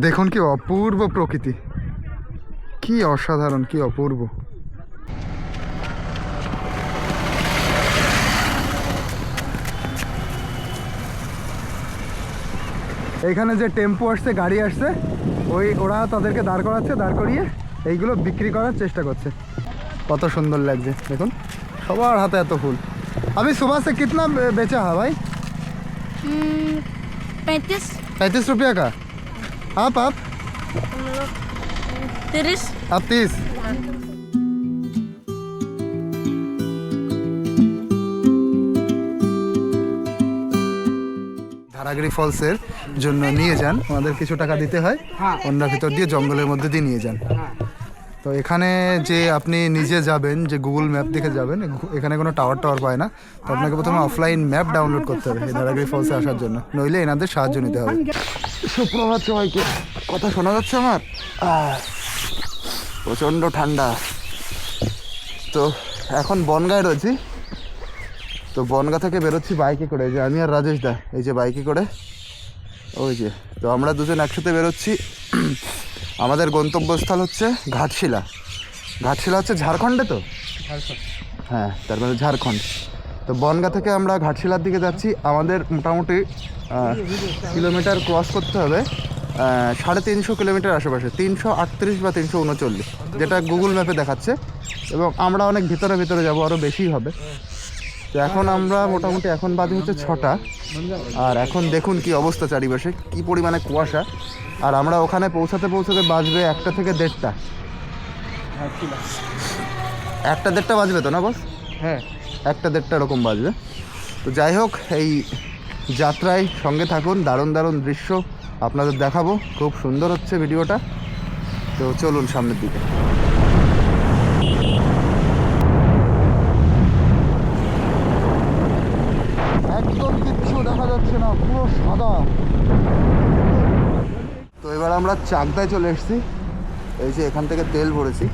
দেখুন কি অপূর্ব প্রকৃতি, কি অসাধারণ, কি অপূর্ব। এইখানে যে টেম্পো আসছে, গাড়ি আসছে, ওরা তাদেরকে দাঁড় করাচ্ছে, দাঁড় করিয়ে এইগুলো বিক্রি করার চেষ্টা করছে। কত সুন্দর লাগছে দেখুন, সবার হাতে এত ফুল। আমি सुबह से कितना बेचा है भाई? 35 रुपया का। आप 30। आप 30। ধারাগিরি ফলসের জন্য নিয়ে যান, আমাদের কিছু টাকা দিতে হয়, ওনার ভিতর দিয়ে জঙ্গলের মধ্যে দিয়ে নিয়ে যান। তো এখানে যে আপনি নিজে যাবেন, যে গুগল ম্যাপ দেখে যাবেন, এখানে কোনো টাওয়ার পায় না। তো আপনাকে প্রথমে অফলাইন ম্যাপ ডাউনলোড করতে হবে এই ধারাগিরি ফলসে আসার জন্য, নইলে এনাদের সাহায্য নিতে হবে। সুপ্রভাত সবাইকে, কথা শোনা যাচ্ছে আমার? প্রচণ্ড ঠান্ডা। তো এখন বনগাঁয় রয়েছি। তো বনগাঁ থেকে বেরোচ্ছি বাইকে করে, যে আমি আর রাজেশ দা, এই যে বাইকে করে, ওই যে। তো আমরা দুজন একসাথে বেরোচ্ছি। আমাদের গন্তব্যস্থল হচ্ছে ঘাটশিলা। ঘাটশিলা হচ্ছে ঝাড়খণ্ডে, তো হ্যাঁ, তার মানে ঝাড়খণ্ড। তো বনগাঁ থেকে আমরা ঘাটশিলার দিকে যাচ্ছি। আমাদের মোটামুটি কিলোমিটার ক্রস করতে হবে 350 কিলোমিটার আশেপাশে, 338 বা 339, যেটা গুগল ম্যাপে দেখাচ্ছে। এবং আমরা অনেক ভিতরে ভিতরে যাবো, আরও বেশি হবে। তো এখন আমরা মোটামুটি, এখন বাজে হচ্ছে 6টা। আর এখন দেখুন কি অবস্থা চারিপাশে, কি পরিমাণে কুয়াশা। আর আমরা ওখানে পৌঁছাতে বাজবে 1টা থেকে 1:30টা। 1টা 1:30 বাজবে তো না বস? হ্যাঁ, 1টা 1:30 এরকম বাজবে। তো যাই হোক, এই যাত্রায় সঙ্গে থাকুন, দারুণ দারুণ দৃশ্য আপনাদের দেখাবো। খুব সুন্দর হচ্ছে ভিডিওটা। তো চলুন সামনের দিকে। একদম কিচ্ছু দেখা যাচ্ছে না, পুরো সাদা। তো এবার আমরা চাকদায় চলে এসেছি। এই যে এখান থেকে তেল ভরেছি।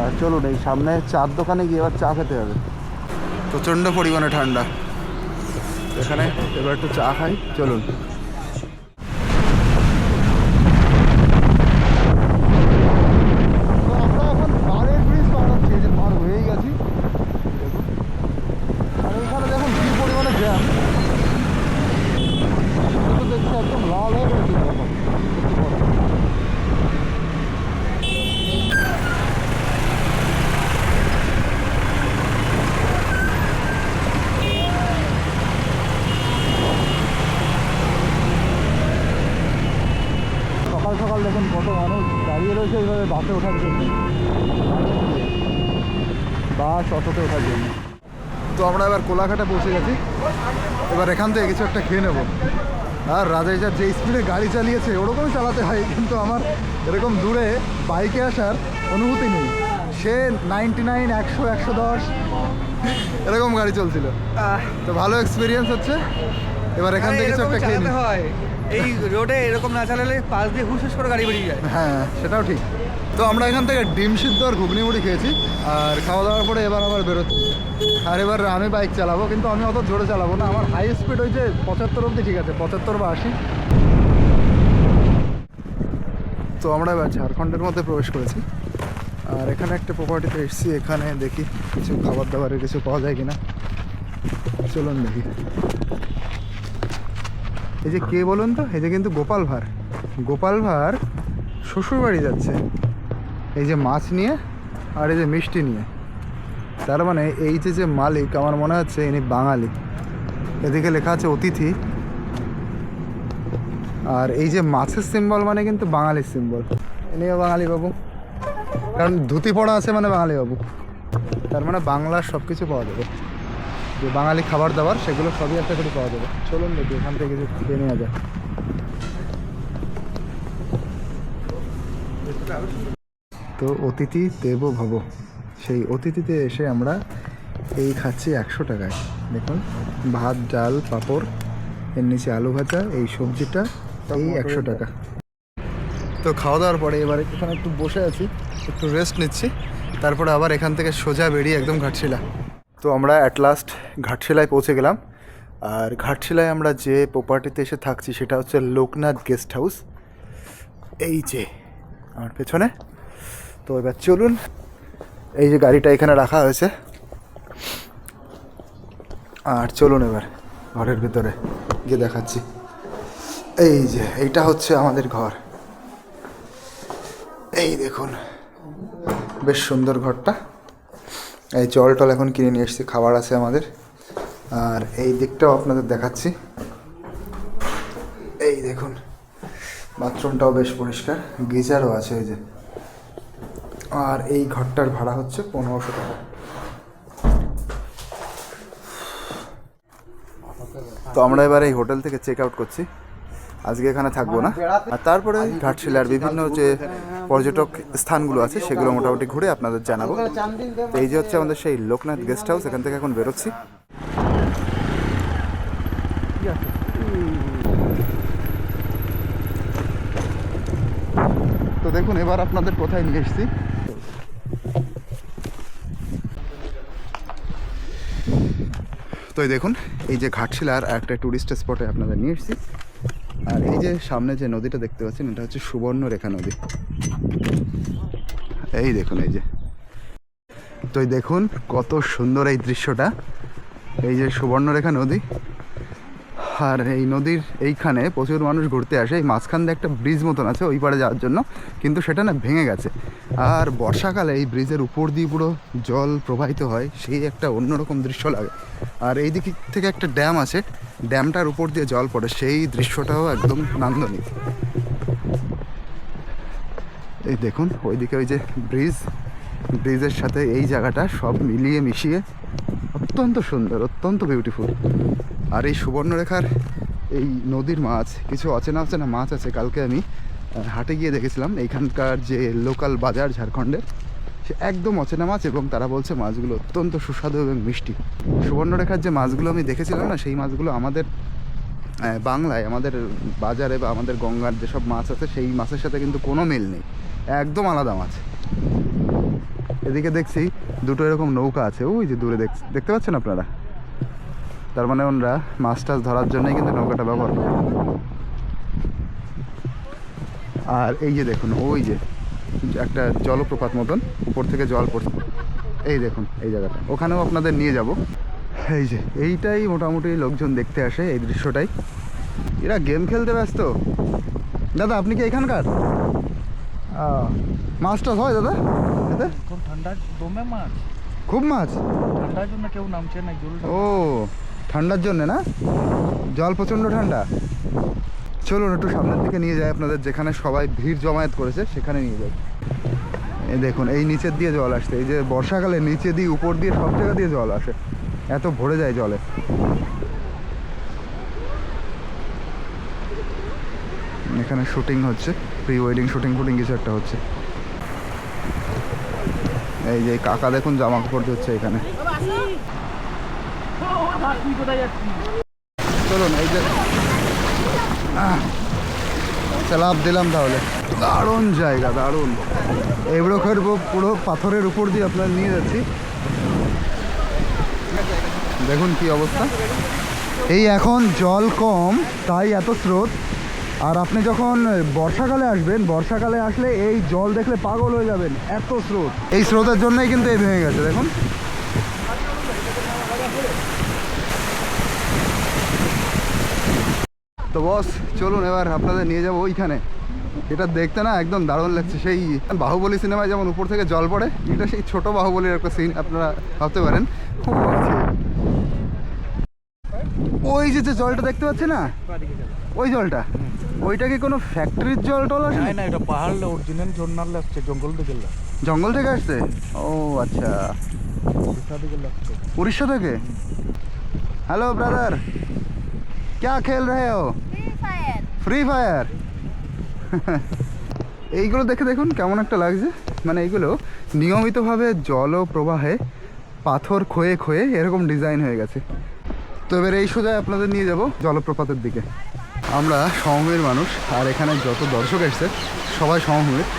আর চলুন এই সামনে চার দোকানে গিয়ে এবার চা খেতে হবে। প্রচণ্ড পরিমাণে ঠান্ডা এখানে, এবার একটু চা খাই, চলুন। আমরা এখন পাড়ের ব্রিজ পার হচ্ছি, এই যে পার হয়েই গেছি দেখুন। আর এইখানে দেখুন কি পরিমাণে জ্যাম, দেখছি একদম লাল হয়ে গেছে। সকাল সকাল দেখুন কত মানুষ দাঁড়িয়ে রয়েছে এইভাবে বাসে ওঠার জন্য, বাস অটোতে ওঠার জন্য। তো আমরা এবার কোলাঘাটে পৌঁছে গেছি। এবার এখান থেকে কিছু একটা খেয়ে নেবো। আর রাজেশ যে স্পিডে গাড়ি চালিয়েছে ওরকমই চালাতে হয়, কিন্তু আমার এরকম দূরে বাইকে আসার অনুভূতি নেই। সে 99, 100, 110 এরকম গাড়ি চলছিল। তো ভালো এক্সপিরিয়েন্স হচ্ছে। এবার এখান থেকে কিছু একটা খেয়ে নিতে হয়। এই রোডে এরকম না চালালে পাশ দিয়ে হুশ করে গাড়ি বেরিয়ে যায়। হ্যাঁ, সেটাও ঠিক। তো আমরা এখান থেকে ডিম সিদ্ধ আর ঘুগনি মুড়ি খেয়েছি। আর খাওয়া দাওয়ার পরে এবার আবার বেরোচ্ছি। আর এবার আমি বাইক চালাবো, কিন্তু আমি অত জোরে চালাবো না। আমার হাই স্পিড হয়েছে 75 অবধি, ঠিক আছে, 75 বা 80। তো আমরা এবার ঝাড়খণ্ডের মধ্যে প্রবেশ করেছি। আর এখানে একটা প্রপার্টিতে এসেছি, এখানে দেখি কিছু খাবার দাবারের কিছু পাওয়া যায় কিনা। চলুন দেখি। এই যে কে বলুন তো, এই যে কিন্তু গোপাল ভাঁড় শ্বশুরবাড়ি যাচ্ছে, এই যে মাছ নিয়ে আর এই যে মিষ্টি নিয়ে। তার মানে এই যে মালিক, আমার মনে হচ্ছে ইনি বাঙালি। এদিকে লেখা আছে অতিথি। আর এই যে মাছের সিম্বল মানে কিন্তু বাঙালির সিম্বল। ইনিও বাঙালি বাবু, কারণ ধুতি পড়া আছে মানে বাঙালি বাবু। তার মানে বাংলার সব কিছু পাওয়া যাবে, যে বাঙালি খাবার দাবার সেগুলো সবই একটা করে পাওয়া যাবে। চলুন দেখি এখান থেকে কিছু খেয়ে নেওয়া যায়। তো অতিথি দেবো ভব, সেই অতিথিতে এসে আমরা এই খাচ্ছি 100 টাকায়। দেখুন, ভাত, ডাল, পাঁপড়, এর নিচে আলু ভাজা, এই সবজিটা এই 100 টাকা। তো খাওয়া দাওয়ার পরে এবার এখানে একটু বসে আছি, একটু রেস্ট নিচ্ছি। তারপরে আবার এখান থেকে সোজা বেরিয়ে একদম ঘাটশিলা। তো আমরা অ্যাট লাস্ট ঘাটশিলায় পৌঁছে গেলাম। আর ঘাটশিলায় আমরা যে প্রপার্টিতে এসে থাকছি সেটা হচ্ছে লোকনাথ গেস্ট হাউস, এই যে আমার পেছনে। তো এবার চলুন, এই যে গাড়িটা এখানে রাখা হয়েছে, আর চলুন এবার ঘরের ভিতরে গিয়ে দেখাচ্ছি। এই যে এইটা হচ্ছে আমাদের ঘর, এই দেখুন বেশ সুন্দর ঘরটা। এই জল টল এখন কিনে নিয়ে এসেছি, খাবার আছে আমাদের। আর এই দিকটাও আপনাদের দেখাচ্ছি, এই দেখুন বাথরুমটাও বেশ পরিষ্কার, গিজারও আছে ওই যে। আর এই ঘরটার ভাড়া হচ্ছে 1500 টাকা। তো আমরা এবার এই হোটেল থেকে চেক আউট করছি, আজকে এখানে থাকবো না। আর তারপরে ঘাটশিলার বিভিন্ন যে পর্যটক স্থানগুলো আছে সেগুলো মোটামুটি ঘুরে আপনাদের জানাবো। তো এই যে হচ্ছে আমাদের সেই লোকনাথ গেস্ট হাউস, এখান থেকে এখন বেরোচ্ছি। তো দেখুন এবার আপনাদের কোথায় নিয়ে এসেছি। তো এই দেখুন এই যে ঘাটশিলার একটা টুরিস্ট স্পটে আপনাদের নিয়ে এসেছি। আর এই যে সামনে যে নদীটা দেখতে পাচ্ছেন এটা হচ্ছে সুবর্ণরেখা নদী, এই দেখুন এই যে। তো এই দেখুন কত সুন্দর এই দৃশ্যটা, এই যে সুবর্ণরেখা নদী। আর এই নদীর এইখানে প্রচুর মানুষ ঘুরতে আসে। এই মাঝখান দিয়ে একটা ব্রিজ মতন আছে ওই পাড়ে যাওয়ার জন্য, কিন্তু সেটা না ভেঙে গেছে। আর বর্ষাকালে এই ব্রিজের উপর দিয়ে পুরো জল প্রবাহিত হয়, সেই একটা অন্যরকম দৃশ্য লাগে। আর এই দিক থেকে একটা ড্যাম আছে, ড্যামটার উপর দিয়ে জল পড়ে, সেই দৃশ্যটাও একদম নান্দনিক। এই দেখুন ওইদিকে ওই যে ব্রিজ, ব্রিজের সাথে এই জায়গাটা সব মিলিয়ে মিশিয়ে অত্যন্ত সুন্দর, অত্যন্ত বিউটিফুল। আর এই সুবর্ণরেখার এই নদীর মাছ, কিছু অচেনা অচেনা মাছ আছে। কালকে আমি হাটে গিয়ে দেখেছিলাম এইখানকার যে লোকাল বাজার ঝাড়খণ্ডের, সে একদম অচেনা মাছ, এবং তারা বলছে মাছগুলো অত্যন্ত সুস্বাদু এবং মিষ্টি। সুবর্ণরেখার যে মাছগুলো আমি দেখেছিলাম না, সেই মাছগুলো আমাদের বাংলায় আমাদের বাজারে বা আমাদের গঙ্গার যেসব মাছ আছে সেই মাছের সাথে কিন্তু কোনো মিল নেই, একদম আলাদা মাছ। এদিকে দেখছি দুটো এরকম নৌকা আছে, ওই যে দূরে দেখতে পাচ্ছেন আপনারা। তার মানে ওনারা মাছ টাছ ধরার জন্যই কিন্তু নৌকাটা ব্যবহার করে। আর এই যে দেখুন ওই যে একটা জলপ্রপাত মতন উপর থেকে জল পড়ছে, এই দেখুন এই জায়গাটা, ওখানেও আপনাদের নিয়ে যাব। এই যে এইটাই মোটামুটি লোকজন দেখতে আসে, এই দৃশ্যটাই। এরা গেম খেলতে ব্যস্ত। দাদা আপনি কি এখানকার? মাছ টাছ হয় দাদা এতে? ঠান্ডার দমে মাছ, খুব মাছ, ঠান্ডার জন্য কেউ নামছে না। ও ঠান্ডার জন্যে না, জল প্রচণ্ড ঠান্ডা। চলুন একটু সামনের দিকে নিয়ে যায় আপনাদের, যেখানে সবাই ভিড় জমায়েত করেছে সেখানে নিয়ে যাই। এই দেখুন এই নিচের দিয়ে জল আসছে, এই যে বর্ষাকালে নিচে দিয়ে উপর দিয়ে সব জায়গা দিয়ে জল আসে, এত ভরে যায় জলে। এখানে শুটিং হচ্ছে, প্রি ওয়েডিং শুটিং ফুটিং কিছু একটা হচ্ছে। এই যে কাকা দেখুন জামা কাপড় ধুচ্ছে এখানে। চলুন এই যে চালাপ দিলাম তাহলে। দারুণ জায়গা, দারুণ। এবড়োখের পুরো পাথরের উপর দিয়ে আপনার নিয়ে যাচ্ছি, দেখুন কি অবস্থা। এই এখন জল কম তাই এত স্রোত। আর আপনি যখন বর্ষাকালে আসবেন, বর্ষাকালে আসলে এই জল দেখলে পাগল হয়ে যাবেন, এত স্রোত। এই স্রোতের জন্যই কিন্তু এই ভেঙে গেছে দেখুন। তো বস চলুন এবার আপনাদের নিয়ে যাবো ওইখানে। এটা দেখতে না একদম দারুণ লাগছে, সেই বাহুবলী সিনেমায় যেমন উপর থেকে জল পড়ে, এটা সেই ছোট বাহুবলীর একটা সিন আপনারা ভাবতে পারেন। ওই যে জলটা দেখতে পাচ্ছি না, ওই জলটা, ওইটা কি কোনো ফ্যাক্টরির জল টল আসে? না, এটা পাহাড় অরিজিনাল ঝর্ণার আসছে, জঙ্গল থেকে। জঙ্গল থেকে আসছে? ও আচ্ছা, উড়িষ্যা থেকে। हेलो ब्रदर, क्या खेल रहे हो? Free fire. এইগুলো দেখে দেখুন কেমন একটা লাগছে, মানে এইগুলো নিয়মিতভাবে জল প্রবাহে পাথর ক্ষয়ে ক্ষয়ে এরকম ডিজাইন হয়ে গেছে। তো এবার এই সোজা আপনাদের নিয়ে যাব জলপ্রপাতের দিকে। আমরা সমভূমির মানুষ, আর এখানে যত দর্শক এসছে সবাই সমভূমির।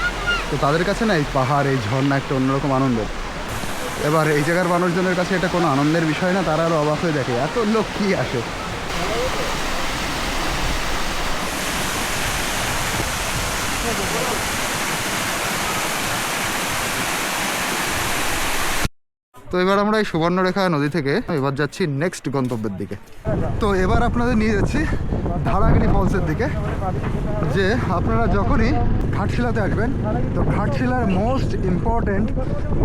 তো তাদের কাছে না এই পাহাড়, এই ঝর্ণা একটা অন্যরকম আনন্দের। এবার এই জায়গার মানুষজনের কাছে এটা কোনো আনন্দের বিষয় না, তারা আরও অবাক হয়ে দেখে এত লোক কী আসে। তো এবার আমরা এই সুবর্ণরেখা নদী থেকে এবার যাচ্ছি নেক্সট গন্তব্যের দিকে। তো এবার আপনাদের নিয়ে যাচ্ছি ধারাগিরি ফলসের দিকে। যে আপনারা যখনই ঘাটশিলাতে আসবেন তো ঘাটশিলার মোস্ট ইম্পর্টেন্ট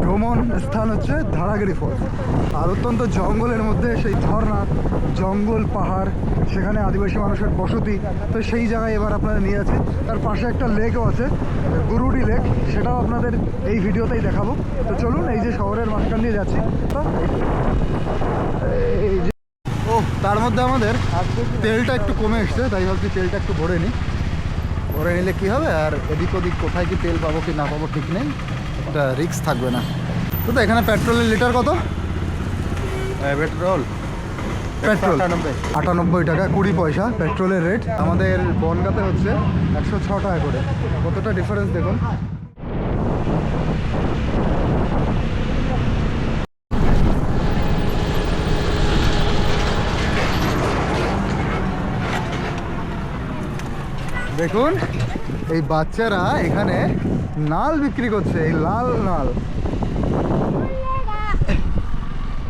ভ্রমণ স্থান হচ্ছে ধারাগিরি ফলস। আর অত্যন্ত জঙ্গলের মধ্যে সেই ঝর্ণা, জঙ্গল, পাহাড়, সেখানে আদিবাসী মানুষের বসতি। তো সেই জায়গায় এবার আপনারা নিয়ে যাচ্ছি। তার পাশে একটা লেকও আছে, গুরুডি লেক, সেটাও আপনাদের এই ভিডিওতেই দেখাবো। তো চলুন, এই যে শহরের মাঝখান দিয়ে যাচ্ছি। তো এই যে ও, তার মধ্যে আমাদের তেলটা একটু কমে এসছে, তাই ভাবছি তেলটা একটু ভরে নিই। ভরে নিলে কী হবে, আর এদিক ওদিক কোথায় কি তেল পাবো কি না পাবো ঠিক নেই, এটা রিস্ক থাকবে না। তো এখানে পেট্রোলের লিটার কত? পেট্রোল 98 টাকা 20 পয়সা পেট্রোলের রেট। আমাদের বনগাঁতে হচ্ছে 106 টাকা করে। কতটা ডিফারেন্স দেখুন। দেখুন এই বাচ্চারা এখানে নাল বিক্রি করছে, এই লাল নাল।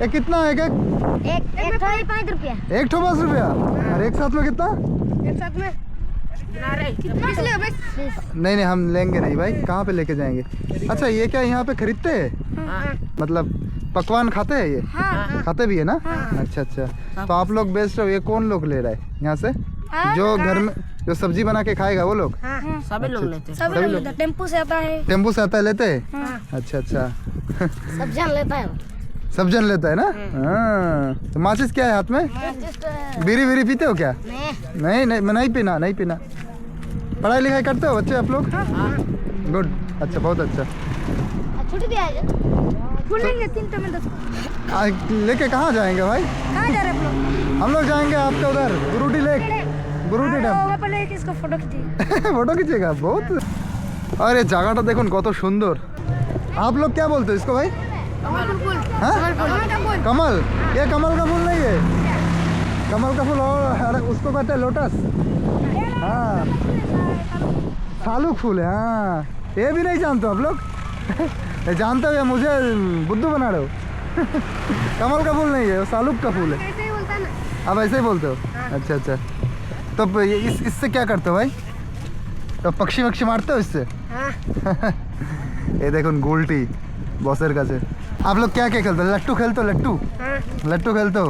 ये कितना है? एक ठो ही 5 रुपया। एक ठो 5 रुपया। और एक साथ में कितना? एक साथ में कितना ले बस? नहीं नहीं, हम लेंगे नहीं भाई, कहाँ पे लेके जाएंगे? अच्छा, ये क्या यहाँ पे खरीदते हैं? मतलब पकवान खाते हैं ये? हाँ। खाते भी है ना? अच्छा अच्छा। तो आप लोग बेच रहे हो, ये कौन लोग ले रहा है यहाँ से? जो घर में जो सब्जी बना के खाएगा वो लोग? सभी लोग लेते हैं। सभी लोग लेते हैं। टेम्पो से आता है। टेम्पो से आता है, लेते हैं? अच्छा अच्छा। सब जन लेता है। सब जन लेता है ना? हाँ। तो माचिस क्या है हाथ में? बीड़ी बीड़ी पीते हो क्या? नहीं नहीं, मैं नहीं पीना, नहीं पीना। पढ़ाई लिखाई करते हो बच्चे आप लोग? गुड, अच्छा, बहुत अच्छा। छुट्टी दिया है। खुलेंगे 3 में 10। लेके कहाँ जाएंगे भाई? कहाँ जा रहे हैं आप लोग? हम लोग जाएंगे आपके उधर गुरुडी लेक, गुरुडी डैम। वहाँ पर लेके इसको फोटो खींचिए। फोटो खींचेगा बहुत। अरे जगह देखुन कत सुंदर। आप लोग क्या बोलते हो इसको भाई? हाँ? कमल। ये कमल का फूल नहीं है, कमल का फूल और अरे उसको कहते हैं लोटस। हाँ, सालुक फूल है। हाँ, ये भी नहीं जानते हो आप लोग? जानते हो या मुझे बुद्धू बना रहे हो? कमल का फूल नहीं है, वो सालुक का फूल है। ऐसे ही बोलता है ना। आप ऐसे ही बोलते हो? अच्छा अच्छा। तो इससे क्या करते हो भाई? तो पक्षी वक्षी मारते हो इससे? हाँ। ये देखो गोल्टी बॉसर का से। आप लोग क्या क्या खेलते हो? लट्टू खेलते हो? लट्टू हाँ। लट्टू खेलते हो?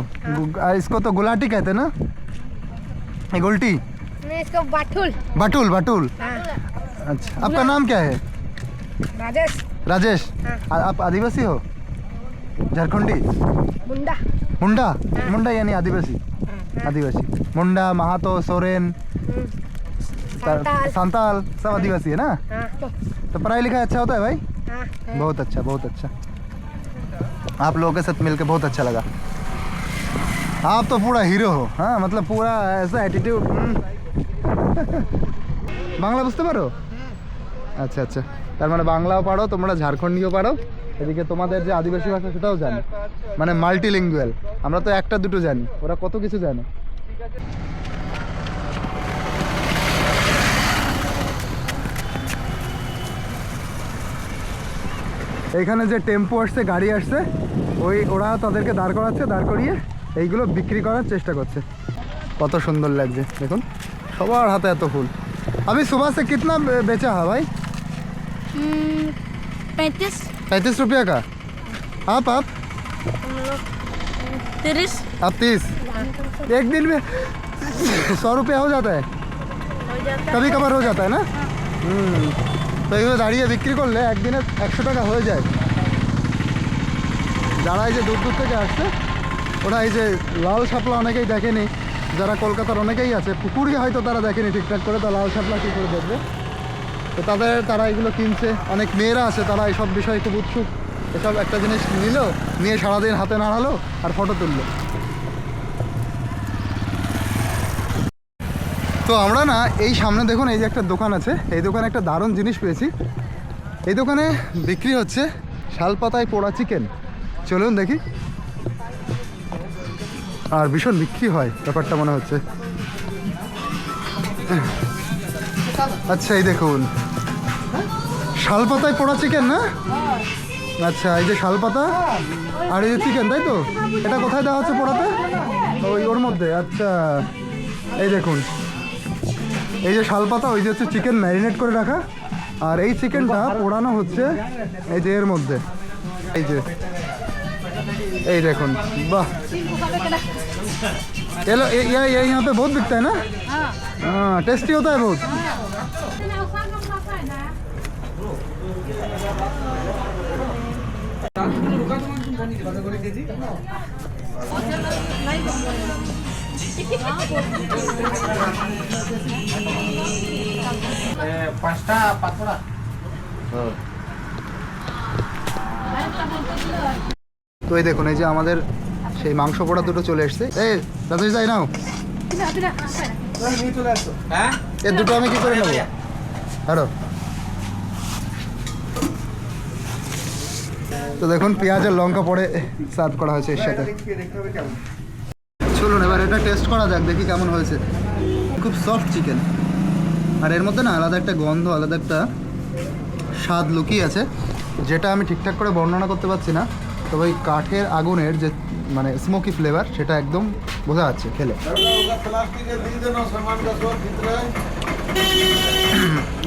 इसको तो गुलाटी कहते हैं ना, ये गोल्टी। नहीं, इसको बाटुल। बाटुल, बाटुल। हाँ। अच्छा, आपका नाम क्या है? राजेश। राजेश। हाँ। आप आदिवासी हो? झारखंडी? मुंडा। मुंडा? मुंडा यानी आदिवासी? आदिवासी। मुंडा, महातो, सोरेन, संताल। संताल, सब आदिवासी है ना? हाँ। तो पढ़ाई लिखाई अच्छा होता है भाई? हाँ। बहुत अच्छा, बहुत अच्छा। आप लोगों के साथ मिलकर बहुत अच्छा लगा। आप तो पूरा हीरो हो। हाँ, मतलब पूरा ऐसा एटीट्यूड। বাংলা বুঝতে পারো? আচ্ছা আচ্ছা, তার মানে বাংলাও পারো তোমরা, ঝাড়খণ্ডিও পারো, এদিকে তোমাদের যে আদিবাসী ভাষা সেটাও জানো, মানে মাল্টিলিঙ্গুয়াল। আমরা তো একটা দুটো জানি, ওরা কত কিছু জানে। এইখানে যে টেম্পো আসছে, গাড়ি আসছে, ওরা তাদেরকে দাঁড় করাচ্ছে, দাঁড় করিয়ে এইগুলো বিক্রি করার চেষ্টা করছে। কত সুন্দর লাগছে দেখুন, সবার হাতে এত ফুল। अभी सुबह से कितना बेचा है भाई? 35 रुपया का। आप 30। आप 30। एक दिन में 100 रुपया हो जाता है? कभी कभार हो जाता है ना? তো এইভাবে দাঁড়িয়ে বিক্রি করলে একদিনে 100 টাকা হয়ে যায়। যারা এই যে দূর দূর থেকে আসছে, ওরা এই যে লাল শাপলা অনেকেই দেখেনি, যারা কলকাতার অনেকেই আছে, পুকুরকে হয়তো তারা দেখেনি ঠিকঠাক করে, তো লাল শাপলা কী করে দেখবে, তো তারা এগুলো কিনছে। অনেক মেয়েরা আছে, তারা এইসব বিষয়ে খুব উৎসুক। এসব একটা জিনিস নিল, নিয়ে সারাদিন হাতে নাড়ালো আর ফটো তুললো। তো আমরা না এই সামনে দেখুন, এই যে একটা দোকান আছে, এই দোকানে একটা দারুণ জিনিস পেয়েছি। এই দোকানে বিক্রি হচ্ছে শালপাতায় পোড়া চিকেন। চলুন দেখি। আর ভীষণ বিক্রি হয় ব্যাপারটা মনে হচ্ছে। আচ্ছা, এই দেখুন শালপাতায় পোড়া চিকেন না? আচ্ছা, এই যে শালপাতা আর এই যে চিকেন, তাই তো? এটা কোথায় দেওয়া হচ্ছে পোড়াতে? ওই ওর মধ্যে। আচ্ছা, এই দেখুন, এই যে শালপাতা, ওই যে হচ্ছে চিকেন ম্যারিনেট করে রাখা, আর এই চিকেনটা পোড়ানো হচ্ছে এই যে এর মধ্যে। এই যে এই দেখুন, वाह। ये लो, ये यहाँ पे बहुत बिकता है ना? हाँ, टेस्टी होता है बहुत। পাঁচটা পাতলা। তো এই দেখুন, এই যে আমাদের সেই মাংস পোড়া দুটো চলে এসছে। এই রাজেশ যাই নাও, হ্যাঁ, এর দুটো আমি কি করে নেবো? আরো তো দেখুন, পেঁয়াজ আর লঙ্কা পরে সার্ভ করা হয়েছে এর সাথে। চলুন এবার এটা টেস্ট করা যাক, দেখি কেমন হয়েছে। খুব সফট চিকেন, আর এর মধ্যে না আলাদা একটা গন্ধ, আলাদা একটা স্বাদ লুকিয়ে আছে, যেটা আমি ঠিকঠাক করে বর্ণনা করতে পারছি না। তবে ওই কাঠের আগুনের যে মানে স্মোকি ফ্লেভার, সেটা একদম বোঝা যাচ্ছে খেলে।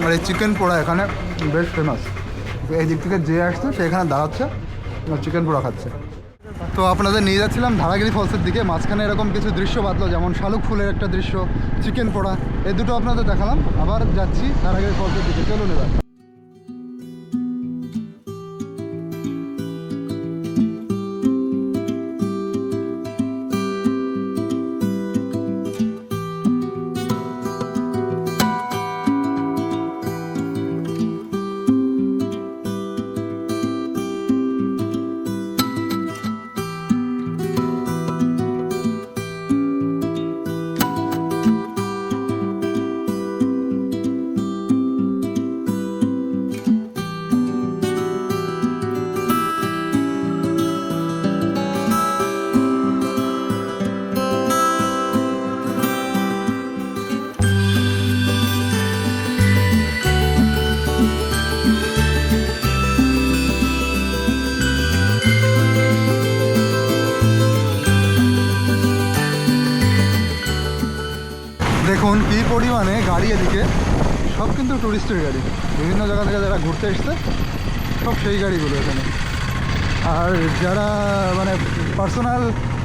আর এই চিকেন পোড়া এখানে বেশ ফেমাস। এই দিক থেকে যে আসছে সে এখানে দাঁড়াচ্ছে চিকেন পোড়া খাচ্ছে। তো আপনাদের নিয়ে যাচ্ছিলাম ধারাগিরি ফলসের দিকে। মাঝখানে এরকম কিছু দৃশ্য বাঁধলো, যেমন শালুক ফুলের একটা দৃশ্য, চিকেন পোড়া, এই দুটো আপনাদের দেখালাম। আবার যাচ্ছি ধারাগিরি ফলসের দিকে, চলুন এবার। দেখুন কী পরিমাণে গাড়ি এদিকে, সব কিন্তু টুরিস্টের গাড়ি, বিভিন্ন জায়গা থেকে যারা ঘুরতে এসছে সব সেই গাড়িগুলো এখানে। আর যারা মানে পার্সোনাল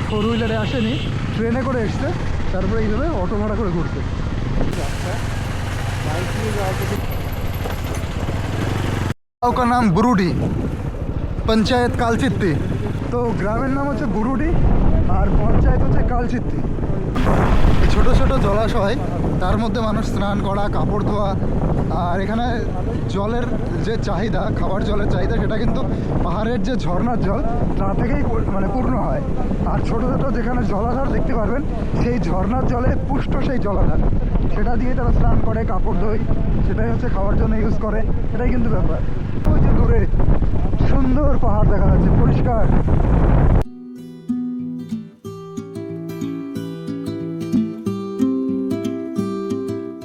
ফোর হুইলারে আসেনি, ট্রেনে করে এসছে, তারপরে এইভাবে অটো ভাড়া করে ঘুরছে। गाँव का नाम बुरुडी, पंचायत कालचित्ती। तो গ্রামের নাম হচ্ছে বুরুডি আর পঞ্চায়েত হচ্ছে কালচিত্তি। এই ছোটো ছোটো জলাশয়, তার মধ্যে মানুষ স্নান করা, কাপড় ধোয়া, আর এখানে জলের যে চাহিদা, খাবার জলের চাহিদা, সেটা কিন্তু পাহাড়ের যে ঝর্ণার জল তা থেকেই মানে পূর্ণ হয়। আর ছোটো ছোটো যেখানে জলাধার দেখতে পারবেন, সেই ঝর্ণার জলে পুষ্ট সেই জলাধার, সেটা দিয়ে তারা স্নান করে, কাপড় ধোয়, সেটাই হচ্ছে খাওয়ার জন্য ইউজ করে। এটাই কিন্তু ব্যাপার। ওই যে দূরে সুন্দর পাহাড় দেখা যাচ্ছে, পরিষ্কার।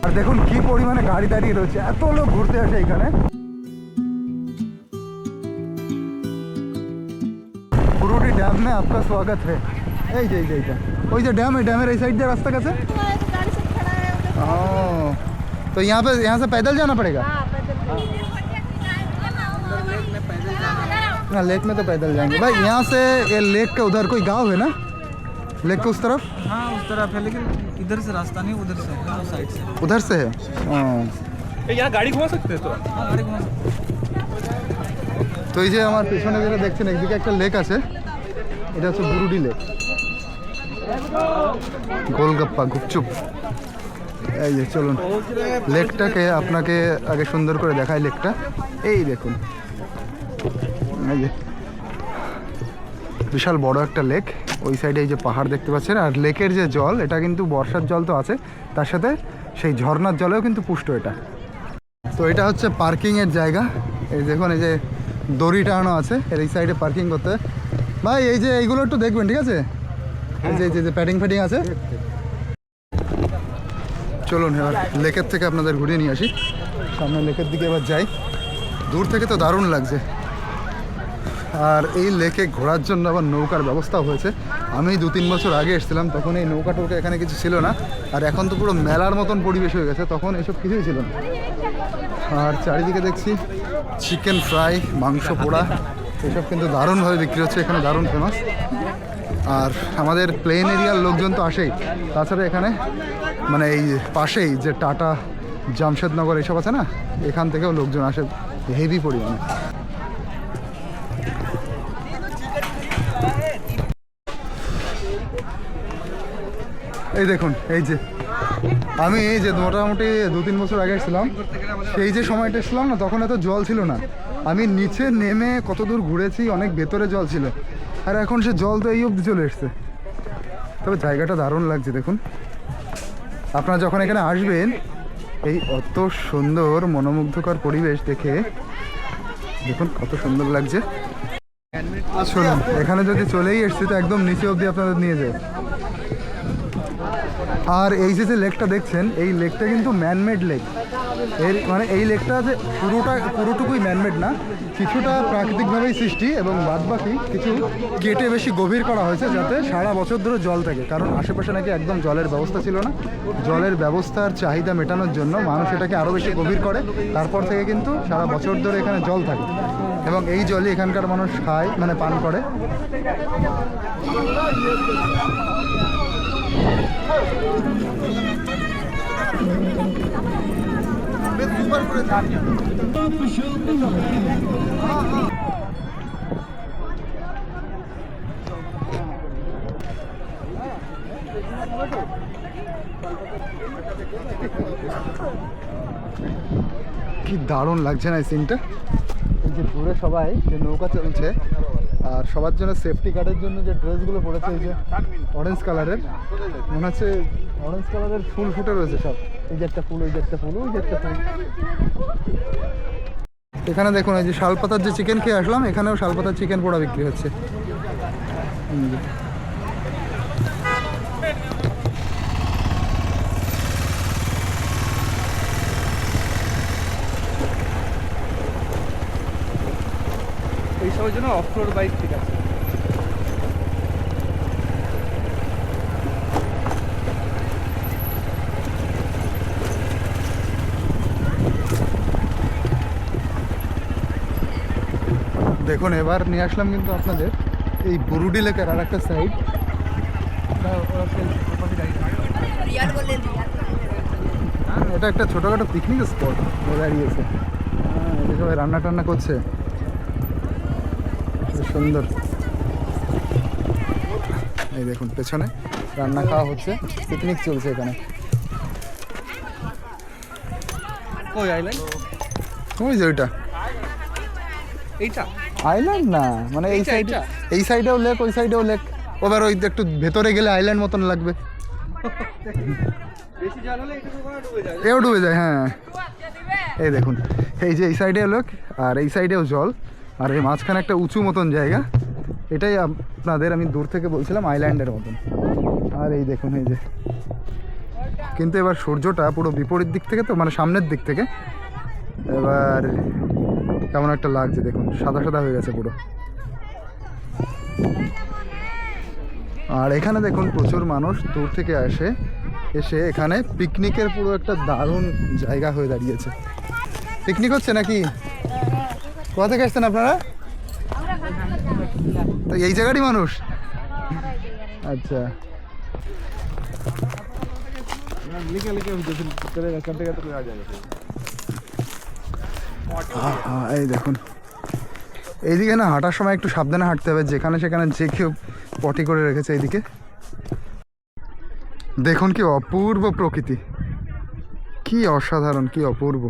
আর দেখুন কি পরিমাণে গাড়ি দাঁড়িয়ে রয়েছে, এত লোক ঘুরতে আসে এখানে। বুরুডি ড্যাম में आपका स्वागत है। এই যে এইটা, ওই যে ড্যাম, এই ড্যামের এই সাইড দিয়ে রাস্তা গেছে। तो यहाँ से पैदल जाना पड़ेगा? ना, लेक में तो पैदल जाएंगे भाई। यहाँ से ये लेक के उधर कोई गांव है ना, लेक के उस तरफ? हाँ उस तरफ है, लेकिन इधर से रास्ता नहीं, उधर से है, साइड से। उधर से है। यहाँ गाड़ी घुमा सकते हैं तो? हाँ गाड़ी घुमा सकते हैं। তো এই যে আমার পেছনে যেটা দেখছেন, একদিকে একটা লেক আছে, এটা হচ্ছে বুরুডি লেক। গোলগাপ্পা, গুপচুপ। এই যে চলুন লেকটাকে আপনাকে আগে সুন্দর করে দেখায়। লেকটা এই দেখুন, এই যে বিশাল বড় একটা লেক। ওই সাইডে এই যে পাহাড় দেখতে পাচ্ছেন, আর লেকের যে জল, এটা কিন্তু বর্ষার জল তো আছে, তার সাথে সেই ঝর্ণার জলেও কিন্তু পুষ্ট এটা। তো এটা হচ্ছে পার্কিংয়ের জায়গা। এই দেখুন, এই যে দড়ি টানানো আছে, এর এই সাইডে পার্কিং করতে। ভাই এই যে এইগুলো একটু দেখবেন, ঠিক আছে? এই যে প্যাডিং ফ্যাডিং আছে। চলুন এবার লেকের থেকে আপনাদের ঘুরিয়ে নিয়ে আসি। সামনে লেকের দিকে এবার যাই। দূর থেকে তো দারুণ লাগছে। আর এই লেকে ঘোরার জন্য আবার নৌকার ব্যবস্থাও হয়েছে। আমি 2-3 বছর আগে এসেছিলাম, তখন এই নৌকা টৌকা এখানে কিছু ছিল না। আর এখন তো পুরো মেলার মতন পরিবেশ হয়ে গেছে, তখন এসব কিছুই ছিল না। আর চারিদিকে দেখছি চিকেন ফ্রাই, মাংস পোড়া, এসব কিন্তু দারুণভাবে বিক্রি হচ্ছে এখানে, দারুণ ফেমাস। আর আমাদের প্লেন এরিয়ার লোকজন তো আসেই, তাছাড়া এখানে মানে এই পাশেই যে টাটা, জামশেদনগর এসব আছে না, এখান থেকেও লোকজন আসে হেভি পরিমাণে। এই দেখুন, এই যে আমি এই যে মোটামুটি 2-3 বছর আগে এসেছিলাম, সেই যে সময়টা এসেছিলাম না, তখন এত জল ছিল না। আমি নিচে নেমে কত দূর ঘুরেছি, অনেক ভেতরে জল ছিল, আর এখন সে জল তো এই অবধি চলে এসছে। তবে জায়গাটা দারুণ লাগছে দেখুন। আপনারা যখন এখানে আসবেন, এই অত সুন্দর মনোমুগ্ধকর পরিবেশ দেখে দেখুন কত সুন্দর লাগছে। শুনুন, এখানে যদি চলেই এসছি তো একদম নিচে অবধি আপনাদের নিয়ে যায়। আর এই যে লেকটা দেখছেন, এই লেকটা কিন্তু ম্যানমেড লেক। এর মানে এই লেকটা যে পুরোটুকুই ম্যানমেড না, কিছুটা প্রাকৃতিকভাবেই সৃষ্টি, এবং বাদবাকি কিছু কেটে বেশি গভীর করা হয়েছে যাতে সারা বছর ধরে জল থাকে। কারণ আশেপাশে নাকি একদম জলের ব্যবস্থা ছিল না, জলের ব্যবস্থার চাহিদা মেটানোর জন্য মানুষ এটাকে আরও বেশি গভীর করে, তারপর থেকে কিন্তু সারা বছর ধরে এখানে জল থাকে, এবং এই জলই এখানকার মানুষ খায়, মানে পান করে। কি দারুণ লাগছে না এই সিনটা। এই যে দূরে সবাই যে নৌকা চলছে, আর সবার জন্য সেফটি গার্ডের জন্য যে ড্রেসগুলো পড়েছে, এই যে অরেঞ্জ কালারের, মনে হচ্ছে অরেঞ্জ কালারের ফুল ফুটে রয়েছে সব। এই যে একটা ফুল, ওই যে একটা ফুল, ওই যে একটা ফুল। এখানে দেখুন, এই যে শালপাতার যে চিকেন খেয়ে আসলাম, এখানেও শালপাতার চিকেন পোড়া বিক্রি হচ্ছে। এইসবের জন্য অফ রোড বাইক ঠিক আছে। দেখুন, এবার নিয়ে আসলাম কিন্তু আপনাদের এই বুরুডি লেকের আর একটা সাইড। এটা একটা ছোটোখাটো পিকনিক স্পট দাঁড়িয়েছে, সবাই রান্না টান্না করছে, সুন্দর। এই দেখুন পেছনে রান্না খাওয়া হচ্ছে, পিকনিক চলছে এখানে। কই আইল্যান্ড? ওই যে ওইটা এইটা আইল্যান্ড না, মানে এই সাইডে, এই সাইডেও লেক, ওই সাইডেও লেক, ওবার ওই একটু ভেতরে গেলে আইল্যান্ড মতন লাগবে। বেশি জল হলে একটু ডুবে যায়। এও ডুবে যায়, হ্যাঁ। এই দেখুন, এই যে এই সাইডেও লেক আর এই সাইডেও জল, আর এই মাঝখানে একটা উঁচু মতন জায়গা, এটাই আপনাদের আমি দূর থেকে বলছিলাম আইল্যান্ডের মতন। আর এই দেখুন, এই যে কিন্তু এবার সূর্যটা পুরো বিপরীত দিক থেকে, তো মানে সামনের দিক থেকে, এবার কেমন একটা লাগছে দেখুন, সাদা সাদা হয়ে গেছে পুরো। আর এখানে দেখুন প্রচুর মানুষ দূর থেকে এসে এখানে পিকনিকের পুরো একটা দারুণ জায়গা হয়ে দাঁড়িয়েছে। পিকনিক হচ্ছে নাকি? কোথা থেকে আসছেন আপনারা? তো এই জায়গারই মানুষ? আচ্ছা, এই দেখুন, এইদিকে না হাঁটার সময় একটু সাবধানে হাঁটতে হবে, যেখানে সেখানে যে কেউ পটি করে রেখেছে এইদিকে। দেখুন কি অপূর্ব প্রকৃতি, কি অসাধারণ, কি অপূর্ব।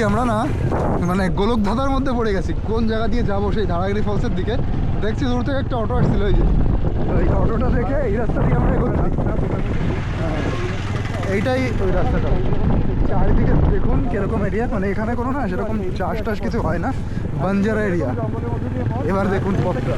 আমরা না মানে গোলক ধাঁধার মধ্যে পড়ে গেছি, কোন জায়গা দিয়ে যাবো সেই ধারাগিরি ফলসের দিকে। দেখছি দূর থেকে একটা অটো আসছিল, ওই যে ওই অটোটা দেখে এই রাস্তা দিয়ে আমরা এগোচ্ছি। এইটাই ওই রাস্তাটা। চারিদিকে দেখুন কিরকম এরিয়া, মানে এখানে কোনো না সেরকম চাষ টাস কিছু হয় না, বাঞ্জারা এরিয়া। এবার দেখুন পথটা।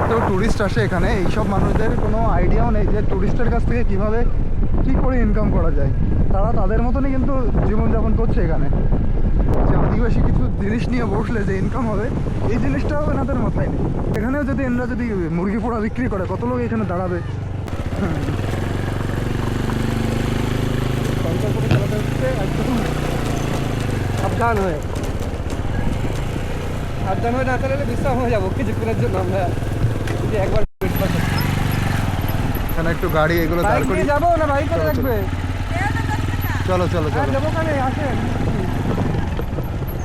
এত টুরিস্ট আসে এখানে, এইসব মানুষদের কোনো আইডিয়াও নেই যে টুরিস্টের কাছ থেকে কীভাবে কী করে ইনকাম করা যায়। তারা তাদের মতনই কিন্তু জীবনযাপন করছে এখানে। যে আদিবাসী কিছু জিনিস নিয়ে বসলে যে ইনকাম হবে, এই জিনিসটাও এনাদের মাথায় নেই। এখানেও যদি এনারা যদি মুরগি পোড়া বিক্রি করে, কত লোক এখানে দাঁড়াবে। সাবধান হয়ে না চালালে বিশ্রাম হয়ে যাবো কিছুক্ষণের জন্য। আমরা যদি একবার এখানে একটু গাড়ি এগুলো দাঁড় করি, যাবো না বাইক করে রাখবে। চলো চলো চলো। যাবো কানে আসেন।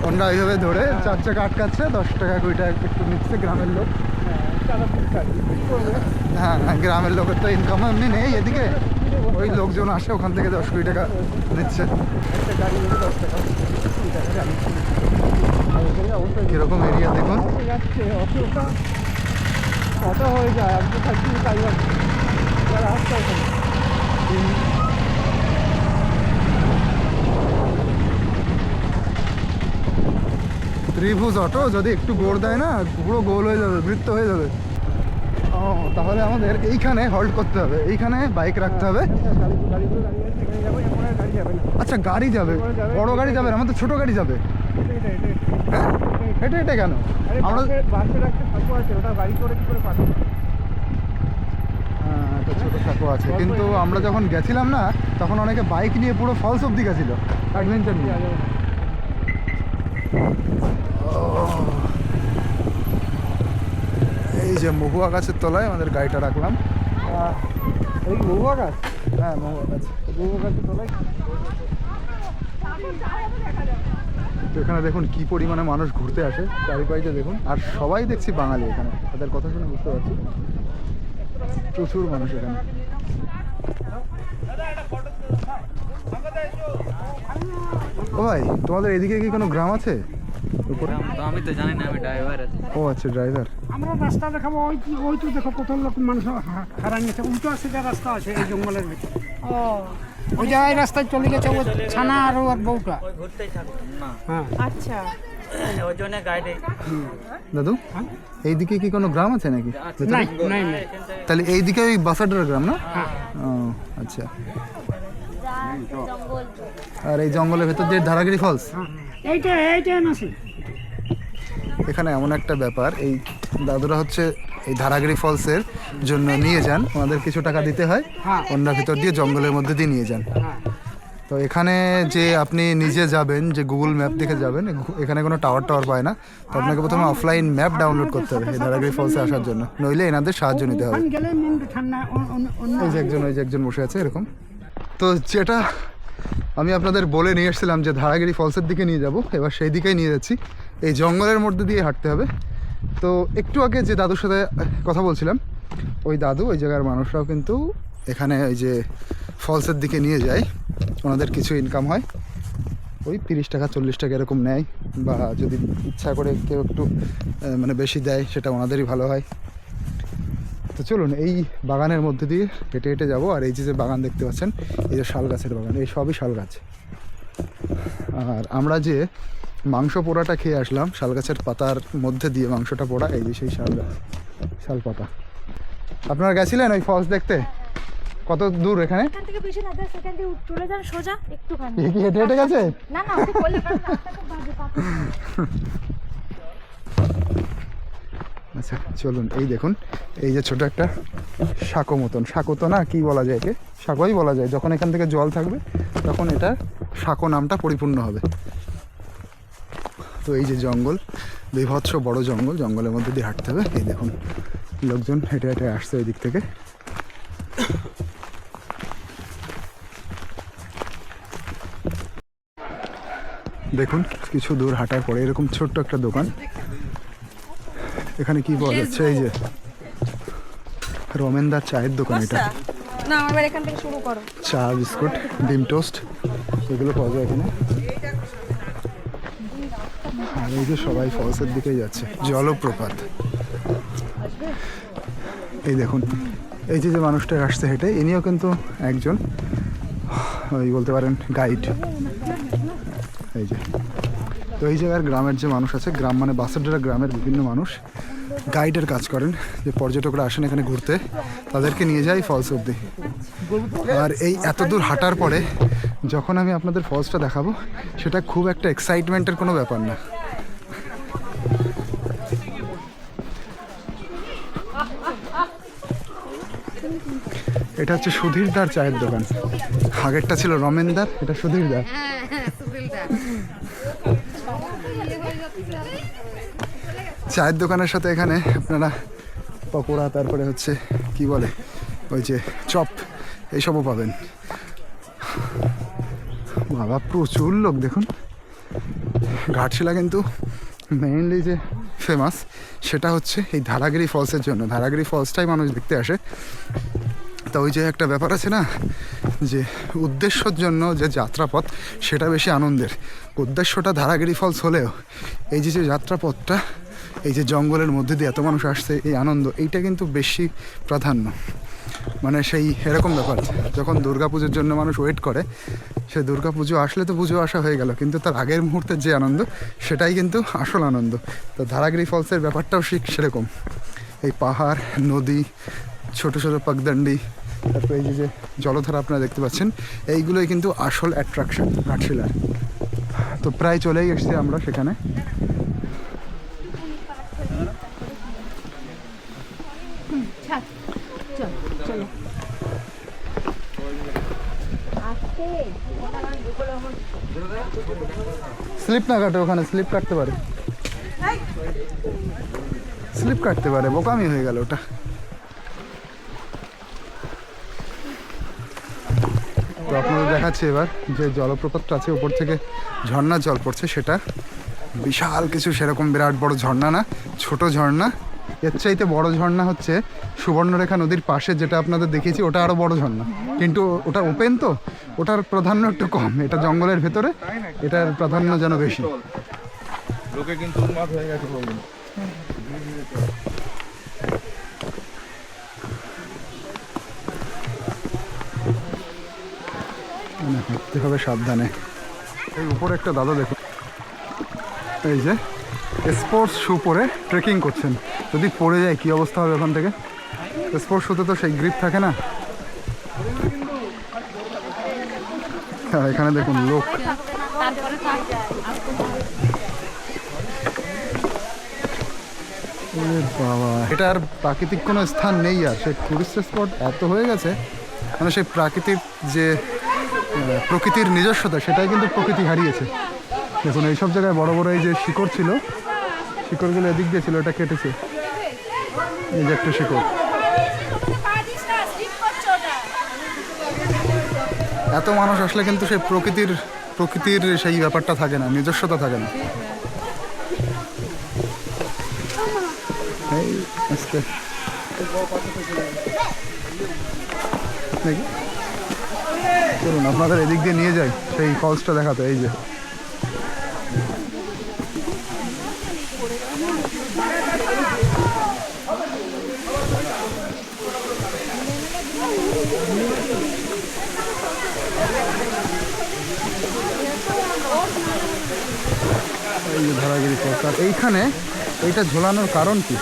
ওনরা এইভাবে ধরে 4 চাকা আটকাচ্ছে, 10 টাকা 20 টাকা একটু নিচ্ছে গ্রামের লোক। হ্যাঁ হ্যাঁ, গ্রামের লোকের তো ইনকাম এমনি নেই এদিকে, ওই লোকজন আসে ওখান থেকে 10-20 টাকা নিচ্ছে। কিরকম এরিয়া দেখুন। কত হয়ে যায় আমি তো থাকি ত্রিভুজ অটো যদি একটু গোল দেয় না, পুরো গোল হয়ে যাবে, বৃত্ত হয়ে যাবে। ও তাহলে আমাদের এইখানে হল্ট করতে হবে, এইখানে বাইক রাখতে হবে। আচ্ছা গাড়ি যাবে, বড় গাড়ি যাবে, আমাদের ছোট গাড়ি যাবে। হ্যাঁ হেঁটে হেঁটে কেন? আমরা হ্যাঁ একটা ছোটো সাঁকো আছে, কিন্তু আমরা যখন গেছিলাম না তখন অনেকে বাইক নিয়ে পুরো ফলস অব্দি গেছিল অ্যাডভেঞ্চার নিয়ে। এই যে মহুয়া গাছের তলায় আমাদের গাড়িটা রাখলাম। এই মহুয়া গাছ, হ্যাঁ মহুয়া গাছ। মহুয়া গাছের তলায় তো এখানে দেখুন কি পরিমাণে মানুষ ঘুরতে আসে, চারিপাশে দেখুন। আর সবাই দেখছি বাঙালি এখানে, তাদের কথা শুনে বুঝতে পারছি প্রচুর মানুষ এখানে। ও ভাই, তোমাদের এদিকে কি কোনো গ্রাম আছে? আমি তো জানি না, আমি ড্রাইভার আছি। ও আচ্ছা ড্রাইভার। আমরা রাস্তা দেখাবো, ওই তো দেখো কত লোক মানুষ হারান গেছে, উল্টো সিধা রাস্তা আছে এই জঙ্গলের ভিতরে। ও ওই জায়গায় রাস্তায় চলে গেছে ও ছানা আর ওর বউটা। ওই ঘুরতেই থাকুন না, হ্যাঁ আচ্ছা। ওই জন্য গাইডে দাদু এইদিকে কি কোনো গ্রাম আছে নাকি? নাই নাই নাই। তাহলে এইদিকে ওই বাসাডার গ্রাম না? ও আচ্ছা। জঙ্গল। আর এই জঙ্গলের ভেতর দিয়ে ধারাগিরি ফলস। এইটা নাসি। এখানে এমন একটা ব্যাপার, এই দাদুরা হচ্ছে এই ধারাগিরি ফলসের জন্য নিয়ে যান, ওনাদের কিছু টাকা দিতে হয়, ওনার ভিতর দিয়ে জঙ্গলের মধ্যে দিয়ে নিয়ে যান। তো এখানে যে আপনি নিজে যাবেন, যে গুগল ম্যাপ দেখে যাবেন, এখানে কোনো টাওয়ার পায় না। তো আপনাকে প্রথমে অফলাইন ম্যাপ ডাউনলোড করতে হবে এই ধারাগিরি ফলসে আসার জন্য, নইলে এনাদের সাহায্য নিতে হবে। গেলে মন ঠান্ডা। এই যে একজন বসে আছে এরকম। তো যেটা আমি আপনাদের বলে নিয়ে এসেছিলাম যে ধারাগিরি ফলসের দিকে নিয়ে যাব, এবার সেই দিকেই নিয়ে যাচ্ছি। এই জঙ্গলের মধ্যে দিয়ে হাঁটতে হবে। তো একটু আগে যে দাদুর সাথে কথা বলছিলাম, ওই দাদু, ওই জায়গার মানুষরাও কিন্তু এখানে ওই যে ফলসের দিকে নিয়ে যায়, ওনাদের কিছু ইনকাম হয়, ওই 30 টাকা 40 টাকা এরকম নেয়, বা যদি ইচ্ছা করে কেউ একটু মানে বেশি দেয় সেটা ওনাদেরই ভালো হয়। তো চলুন এই বাগানের মধ্যে দিয়ে হেঁটে হেঁটে যাবো। আর এই যে বাগান দেখতে পাচ্ছেন, এই যে শাল গাছের বাগান, এই সবই শাল গাছ। আর আমরা যে মাংস পোড়াটা খেয়ে আসলাম শাল গাছের পাতার মধ্যে দিয়ে মাংসটা পোড়া, এই যে সেই শাল গাছ, শাল পাতা। আপনারা গেছিলেন ওই ফলস দেখতে? কত দূর এখানে? এখান থেকে বেশি না, সেখান থেকে চলে যান সোজা একটুখানি। এ কি হেঁটে হেঁটে গেছে? না না, ওকে বললে কারণ রাস্তা খুব বাজে, পাথর। আচ্ছা চলুন, এই দেখুন এই যে ছোট একটা সাঁকো মতন, সাঁকো তো না, কি বলা যায় একে, সাঁকোই বলা যায়। যখন এখান থেকে জল থাকবে তখন এটা সাঁকো নামটা পরিপূর্ণ হবে। তো এই যে জঙ্গল, বীভৎস বড় জঙ্গল, জঙ্গলের মধ্যে দিয়ে হাঁটতে হবে। এই দেখুন লোকজন হেঁটে হেঁটে আসছে ওই দিক থেকে। দেখুন কিছু দূর হাঁটার পরে এরকম ছোট্ট একটা দোকান। এখানে কি পাওয়া যাচ্ছে? এই যে রমেনদার চায়ের দোকান। এটা না আমার এখান থেকে শুরু করো। চা, বিস্কুট, ডিম টোস্ট এগুলো পাওয়া যায় এখানে। আর এই যে সবাই ফলসের দিকেই যাচ্ছে। জলপ্রপাত এই দেখুন, এই যে যে মানুষটা আসছে হেঁটে, ইনিও কিন্তু একজন ওই বলতে পারেন গাইড। এই যে তো এই জায়গার গ্রামের যে মানুষ আছে, গ্রাম মানে বাসেরডারা গ্রামের বিভিন্ন মানুষ গাইডের কাজ করেন, যে পর্যটকরা আসেন এখানে ঘুরতে তাদেরকে নিয়ে যায় ফলস অব্দি। আর এই এত দূর হাঁটার পরে যখন আমি আপনাদের ফলসটা দেখাবো সেটা খুব একটা এক্সাইটমেন্টের কোনো ব্যাপার না। এটা হচ্ছে সুধীরদার চায়ের দোকান। আগেরটা ছিল রমেনদার, এটা সুধীরদার। চায়ের দোকানের সাথে এখানে আপনারা পকোড়া, তারপরে হচ্ছে কি বলে ওই যে চপ, এইসবও পাবেন। বাবা প্রচুর লোক দেখুন। ঘাটশিলা কিন্তু মেইনলি যে ফেমাস সেটা হচ্ছে এই ধারাগিরি ফলসের জন্য। ধারাগিরি ফলসটাই মানুষ দেখতে আসে। তা ওই যে একটা ব্যাপার আছে না, যে উদ্দেশ্যর জন্য যে যাত্রাপথ সেটা বেশি আনন্দের। উদ্দেশ্যটা ধারাগিরি ফলস হলেও এই যে যে যাত্রাপথটা, এই যে জঙ্গলের মধ্যে দিয়ে এত মানুষ আসছে, এই আনন্দ, এইটা কিন্তু বেশি প্রাধান্য। মানে সেই এরকম ব্যাপার, যখন দুর্গাপুজোর জন্য মানুষ ওয়েট করে, সে দুর্গাপুজো আসলে তো পুজো আসা হয়ে গেল, কিন্তু তার আগের মুহূর্তের যে আনন্দ সেটাই কিন্তু আসল আনন্দ। তো ধারাগিরি ফলসের ব্যাপারটাও ঠিক সেরকম। এই পাহাড়, নদী, ছোট ছোট পাকদান্ডি, তারপরে এই যে জলধারা আপনারা দেখতে পাচ্ছেন, এইগুলোই কিন্তু আসল অ্যাট্রাকশন ঘাটশিলার। তো প্রায় চলেই এসছি আমরা সেখানে। স্লিপ না কাটে, ওখানে স্লিপ কাটতে পারে, স্লিপ কাটতে পারে, বোকামি হয়ে গেল ওটা। তো আপনাদের দেখাচ্ছি এবার যে জলপ্রপাতটা আছে, উপর থেকে ঝর্ণার জল পড়ছে, সেটা বিশাল কিছু সেরকম বিরাট বড় ঝর্ণা না, ছোট ঝর্ণা। এর চাইতে বড় ঝর্ণা হচ্ছে সুবর্ণরেখা নদীর পাশে যেটা আপনাদের দেখিয়েছি, ওটা আরও বড় ঝর্ণা, কিন্তু ওটা ওপেন, তো ওটার প্রাধান্য একটু কম। এটা জঙ্গলের ভেতরে, এটার প্রাধান্য যেন বেশি। লোকে কিন্তু উন্মাদ হয়ে গেছে প্রবলেম। মানে হাঁটতে হবে সাবধানে। এই উপরে একটা দাদা দেখুন, এই যে স্পোর্টস শু পরে ট্রেকিং করছেন। যদি পড়ে যায় কী অবস্থা হবে ওখান থেকে? স্পোর্টস শুতে তো সেই গ্রিপ থাকে না। হ্যাঁ, এখানে দেখুন লোক। বাবা, এটা আর প্রাকৃতিক কোনো স্থান নেই, আর সেই টুরিস্ট স্পট এত হয়ে গেছে, মানে সেই প্রাকৃতিক যে প্রকৃতির নিজস্বতা সেটাই কিন্তু প্রকৃতি হারিয়েছে। দেখুন এইসব জায়গায় বড় বড় এই যে শিকড় ছিল, শিকড়গুলো এদিক দিয়ে ছিল, এটা কেটেছে। এই যে একটা শিকড়। এত মানুষ আসলে কিন্তু সেই প্রকৃতির সেই ব্যাপারটা থাকে না, নিজস্বতা থাকে না। এই আস্তে চলুন আপনাদের এদিক দিয়ে নিয়ে যাই সেই ফলসটা দেখাতে। এই যে ধারাগিরি ফলস। আর এইখানে এইটা ঝোলানোর কারণ কি?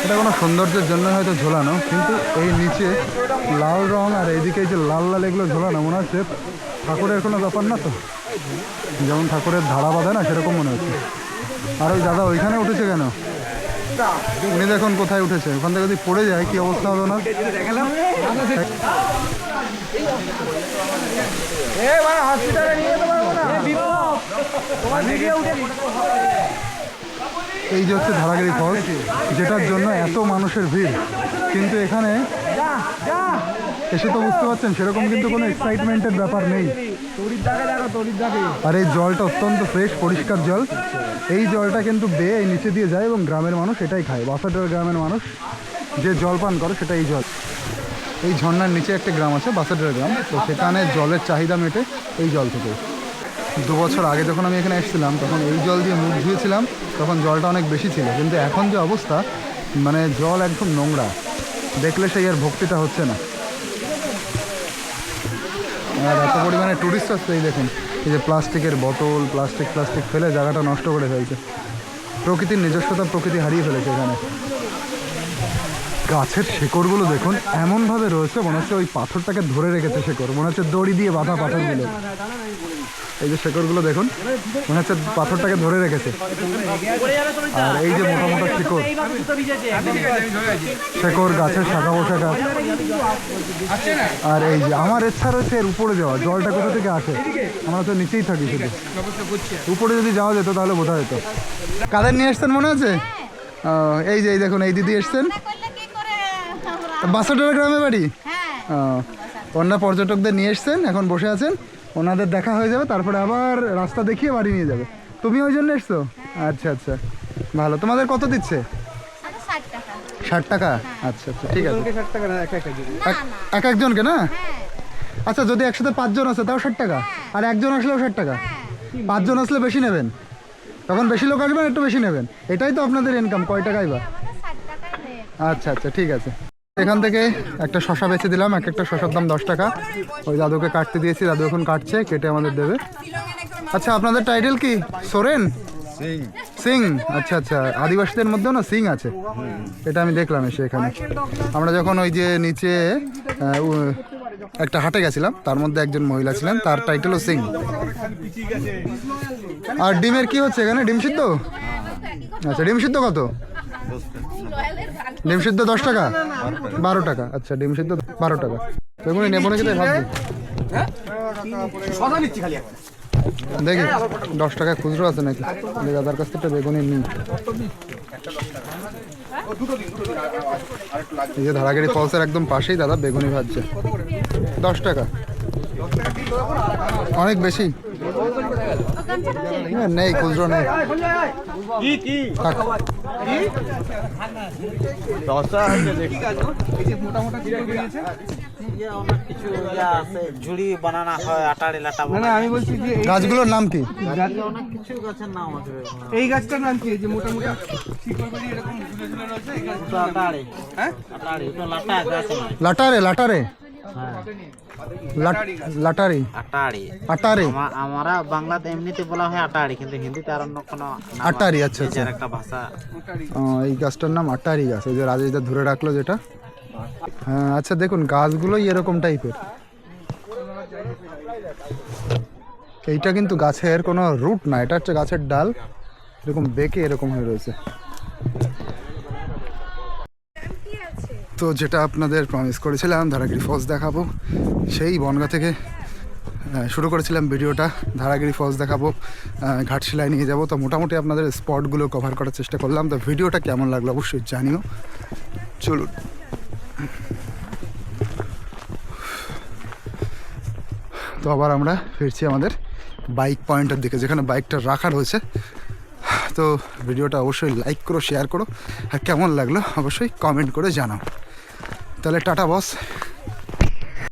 এটা কোনো সৌন্দর্যের জন্য হয়তো ঝোলানো, কিন্তু এই নিচে লাল রং আর এইদিকে যে লাল লাল এগুলো ঝোলানো, মনে হচ্ছে ঠাকুরের কোনো ব্যাপার না, তো যেমন ঠাকুরের ধারা বাঁধে না, সেরকম মনে হচ্ছে। আর ওই দাদা ওইখানে উঠেছে কেন? উনি দেখুন কোথায় উঠেছে, ওখান থেকে যদি পড়ে যায় কি অবস্থা হবে না? এই যে হচ্ছে ধারাগিরি ফলস, যেটার জন্য এত মানুষের ভিড়, কিন্তু এখানে এসে তো বুঝতে পারছেন সেরকম কিন্তু কোনো এক্সাইটমেন্টের ব্যাপার নেই। আর এই জলটা অত্যন্ত ফ্রেশ পরিষ্কার জল। এই জলটা কিন্তু বেয়ে এই নিচে দিয়ে যায় এবং গ্রামের মানুষ এটাই খায়। বাসাডার গ্রামের মানুষ যে জল পান করে সেটা এই জল। এই ঝর্ণার নিচে একটা গ্রাম আছে বাসাডার গ্রাম, তো সেখানে জলের চাহিদা মেটে এই জল থেকে। 2 বছর আগে যখন আমি এখানে এসেছিলাম তখন এই জল দিয়ে মুখ ধুয়েছিলাম, তখন জলটা অনেক বেশি ছিল, কিন্তু এখন যে অবস্থা মানে জল একদম নোংরা, দেখলে সেই আর ভক্তিটা হচ্ছে না। আর এত পরিমাণে টুরিস্ট আসছে, এই দেখুন এই যে প্লাস্টিকের বোতল প্লাস্টিক ফেলে জায়গাটা নষ্ট করে ফেলছে। প্রকৃতির নিজস্বতা প্রকৃতি হারিয়ে ফেলেছে এখানে। গাছের শেকড়গুলো দেখুন এমনভাবে রয়েছে মনে হচ্ছে ওই পাথরটাকে ধরে রেখেছে শেকড়, মনে হচ্ছে দড়ি দিয়ে বাঁধা পাথরগুলো। এই যে শেকড়গুলো দেখুন মনে হচ্ছে পাথরটাকে ধরে রেখেছে। আর এই যে মোটা মোটা শেকড় গাছের শাখা পোশাখা। আর এই যে আমার ইচ্ছা রয়েছে এর উপরে যাওয়া, জলটা কোথা থেকে আসে, আমরা তো নিচেই থাকি, শুধু উপরে যদি যাওয়া যেত তাহলে বোঝা যেত। কাদের নিয়ে এসছেন মনে আছে? এই যে এই দেখুন এই দিদি এসছেন, বাসাডার গ্রামে বাড়ি। ওনারা পর্যটকদের নিয়ে এসছেন, এখন বসে আছেন, ওনাদের দেখা হয়ে যাবে, তারপরে আবার রাস্তা দেখিয়ে বাড়ি নিয়ে যাবে। তুমি ওই জন্য এসছো? আচ্ছা আচ্ছা, ভালো। তোমাদের কত দিচ্ছে? 60 টাকা। আচ্ছা আচ্ছা, ঠিক আছে। এক একজনকে না? আচ্ছা, যদি একসাথে 5 জন আছে তাও 60 টাকা, আর একজন আসলেও 60 টাকা। 5 জন আসলে বেশি নেবেন, তখন বেশি লোক আসবেন, একটু বেশি নেবেন। এটাই তো আপনাদের ইনকাম, কয় টাকাই বা? আচ্ছা আচ্ছা, ঠিক আছে। এখান থেকে একটা শশা বেছে দিলাম, একটা শশার দাম 10 টাকা। ওই দাদুকে কাটতে দিয়েছি, দাদু এখন কাটছে, কেটে আমাদের দেবে। আচ্ছা, আপনাদের টাইটেল কি? সোরেন? সিং। আচ্ছা আচ্ছা, আদিবাসীদের মধ্যেও না সিং আছে, এটা আমি দেখলাম এসে এখানে। আমরা যখন ওই যে নিচে একটা হাটে গেছিলাম, তার মধ্যে একজন মহিলা ছিলেন, তার টাইটেলও সিং। আর ডিমের কি হচ্ছে এখানে? ডিম সিদ্ধ? আচ্ছা, ডিম সিদ্ধ কত? ডিম সিদ্ধ 10 টাকা? 12 টাকা। আচ্ছা, ডিম সিদ্ধ 12 টাকা। বেগুনি নেবো নাকি তাই ভাবছি। দেখি 10 টাকা খুচরো আছে নাকি, দাদার কাছ থেকে বেগুনি নিই। এই যে ধারাগিরি ফলসের একদম পাশেই দাদা বেগুনি ভাজছে। 10 টাকা, অনেক বেশি নেই, খুচরো নেই। ঝুড়ি বানানো হয় আটারি লাটা। আমি বলছি যে গাছগুলোর নাম কি? অনেক কিছু গাছের নাম আছে। এই গাছটার নাম কি? এই যে মোটা মোটা শিকড় বেরিয়ে এরকম ঝুলে ঝুলে রয়েছে, এই গাছ আটারি। হ্যাঁ, আটারি তো লাটা গাছ নয়। লাটারে? লাটারে? লাটারি? আটারি। আটারে? আমরা বাংলাতে এমনিতে বলা হয় আটারি, কিন্তু হিন্দিতে আর অন্য কোনো আটারি। আচ্ছা আচ্ছা, একটা ভাষা। এই গাছটার নাম আটারি গাছ, এই যে রাজেশদা ধরে রাখলো যেটা। হ্যাঁ, আচ্ছা দেখুন গাছগুলোই এরকম টাইপের। এইটা কিন্তু গাছের কোনো রুট না, এটা হচ্ছে গাছের ডাল, এরকম বেঁকে এরকম হয়ে রয়েছে। তো যেটা আপনাদের প্রমিস করেছিলাম ধারাগিরি ফলস দেখাবো, সেই বনগাঁ থেকে শুরু করেছিলাম ভিডিওটা। ধারাগিরি ফলস দেখাবো, ঘাটশিলায় নিয়ে যাব, তো মোটামুটি আপনাদের স্পটগুলো কভার করার চেষ্টা করলাম। তো ভিডিওটা কেমন লাগলো অবশ্যই জানিও। চলুন, তো আবার আমরা ফিরছি আমাদের বাইক পয়েন্টের দিকে, যেখানে বাইকটা রাখা রয়েছে। তো ভিডিওটা অবশ্যই লাইক করো, শেয়ার করো, আর কেমন লাগলো অবশ্যই কমেন্ট করে জানাও। তাহলে টাটা বস।